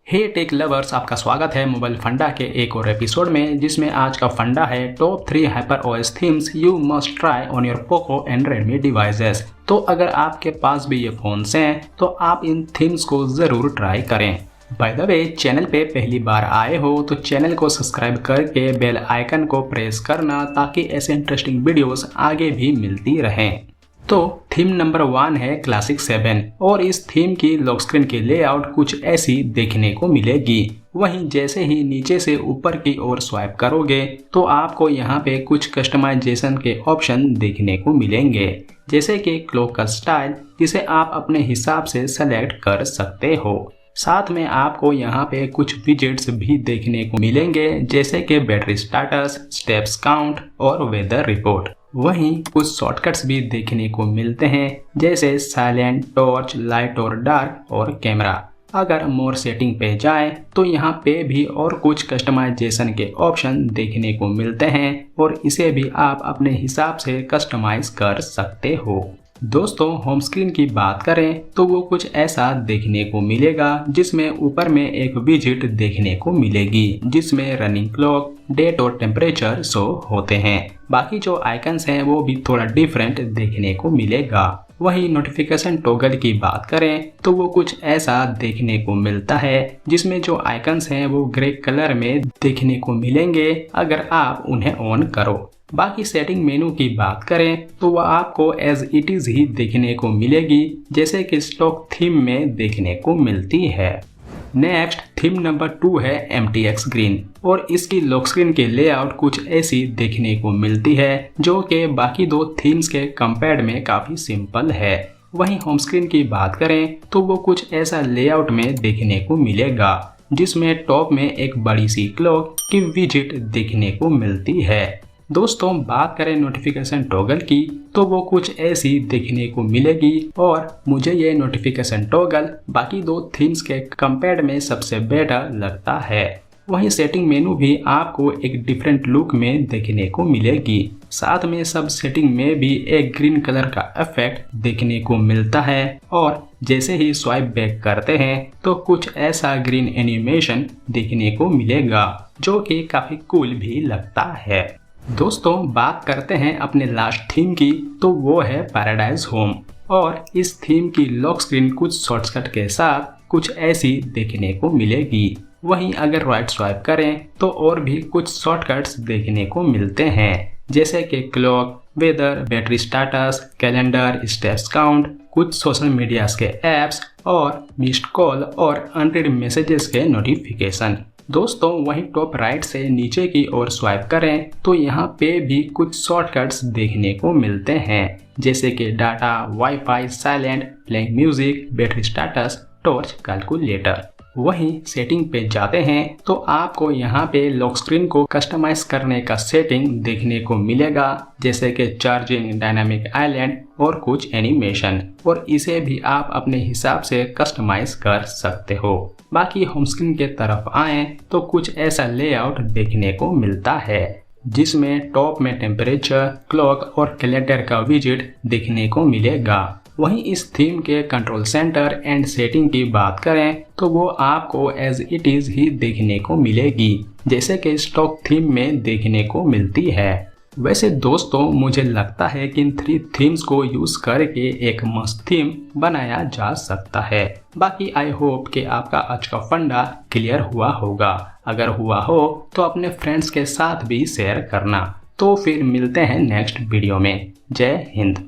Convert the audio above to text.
हे take lovers, आपका स्वागत है मोबाइल फंडा के एक और एपिसोड में, जिसमें आज का फंडा है top 3 hyper OS themes you must try on your Poco and Redmi devices. तो अगर आपके पास भी ये फोन्स हैं तो आप इन थीम्स को जरूर ट्राई करें। बाय द वे, चैनल पे पहली बार आए हो तो चैनल को सब्सक्राइब करके बेल आइकन को प्रेस करना, ताकि ऐसे इंटरेस्टिंग वीडियोस आगे भी मिलती रहें। तो थीम नंबर 1 है क्लासिक 7 और इस थीम की लॉक स्क्रीन की लेआउट कुछ ऐसी देखने को मिलेगी। वहीं जैसे ही नीचे से ऊपर की ओर स्वाइप करोगे तो आपको यहाँ पे कुछ कस्टमाइजेशन के ऑप्शन देखने को मिलेंगे, जैसे कि क्लॉक का स्टाइल, जिसे आप अपने हिसाब से सेलेक्ट कर सकते हो। साथ में आपको यहाँ पे कुछ विजेट्स भी देखने को मिलेंगे, जैसे कि बैटरी स्टेटस, स्टेप्स काउंट और वेदर रिपोर्ट। वहीं कुछ शॉर्टकट्स भी देखने को मिलते हैं, जैसे साइलेंट, टॉर्च, लाइट और डार्क और कैमरा। अगर मोर सेटिंग पे जाएं तो यहाँ पे भी और कुछ कस्टमाइजेशन के ऑप्शन देखने को मिलते हैं और इसे भी आप अपने हिसाब से कस्टमाइज कर सकते हो। दोस्तों, होम स्क्रीन की बात करें तो वो कुछ ऐसा देखने को मिलेगा, जिसमें ऊपर में एक विजिट देखने को मिलेगी, जिसमें रनिंग क्लॉक, डेट और टेम्परेचर शो होते हैं। बाकी जो आइकन्स हैं वो भी थोड़ा डिफरेंट देखने को मिलेगा। वहीं नोटिफिकेशन टॉगल की बात करें तो वो कुछ ऐसा देखने को मिलता है, जिसमें जो आइकन्स हैं वो ग्रे कलर में देखने को मिलेंगे अगर आप उन्हें ऑन करो। बाकी सेटिंग मेनू की बात करें तो वह आपको एज इट इज ही देखने को मिलेगी, जैसे कि स्टॉक थीम में देखने को मिलती है। नेक्स्ट थीम नंबर 2 है MTX ग्रीन और इसकी लॉक स्क्रीन की लेआउट कुछ ऐसी देखने को मिलती है, जो कि बाकी दो थीम्स के कंपेयर में काफी सिंपल है। वहीं होम स्क्रीन की बात करें तो वो कुछ ऐसा लेआउट में देखने को मिलेगा, जिसमें टॉप में एक बड़ी सी क्लॉक की विजिट देखने को मिलती है। दोस्तों, बात करें नोटिफिकेशन टॉगल की तो वो कुछ ऐसी देखने को मिलेगी और मुझे ये नोटिफिकेशन टॉगल बाकी दो थीम्स के कंपेयर में सबसे बेटर लगता है। वहीं सेटिंग मेनू भी आपको एक डिफरेंट लुक में देखने को मिलेगी। साथ में सब सेटिंग में भी एक ग्रीन कलर का इफेक्ट देखने को मिलता है और जैसे ही स्वाइप बैक करते हैं तो कुछ ऐसा ग्रीन एनिमेशन देखने को मिलेगा, जो कि काफी कूल भी लगता है। दोस्तों, बात करते हैं अपने लास्ट थीम की, तो वो है पैराडाइज होम और इस थीम की लॉक स्क्रीन कुछ शॉर्टकट के साथ कुछ ऐसी देखने को मिलेगी। वहीं अगर राइट स्वाइप करें तो और भी कुछ शॉर्टकट्स देखने को मिलते हैं, जैसे कि clock, weather, battery status, calendar, steps count, कुछ सोशल मीडिया के ऐप्स और मिस्ड कॉल और अनरीड मैसेजेस के नोटिफिकेशन। दोस्तों, वहीं टॉप राइट से नीचे की ओर स्वाइप करें तो यहाँ पे भी कुछ शॉर्टकट्स देखने को मिलते हैं, जैसे कि data, wifi, silent, playing music, battery status, torch, calculator. वहीं सेटिंग पे जाते हैं तो आपको यहाँ पे लॉक स्क्रीन को कस्टमाइज करने का सेटिंग देखने को मिलेगा, जैसे कि चार्जिंग, डायनामिक आइलैंड और कुछ एनिमेशन, और इसे भी आप अपने हिसाब से कस्टमाइज कर सकते हो। बाकी होम स्क्रीन के तरफ आए तो कुछ ऐसा लेआउट देखने को मिलता है, जिसमें टॉप में टेम्परेचर, क्लॉक और कैलेंडर का विजिट देखने को मिलेगा। वहीं इस थीम के कंट्रोल सेंटर एंड सेटिंग की बात करें तो वो आपको एज इट इज ही देखने को मिलेगी, जैसे कि स्टॉक थीम में देखने को मिलती है। वैसे दोस्तों, मुझे लगता है कि इन 3 थीम्स को यूज करके एक मस्त थीम बनाया जा सकता है। बाकी आई होप कि आपका आज का फंडा क्लियर हुआ होगा। अगर हुआ हो तो अपने फ्रेंड्स के साथ भी शेयर करना। तो फिर मिलते हैं नेक्स्ट वीडियो में। जय हिंद।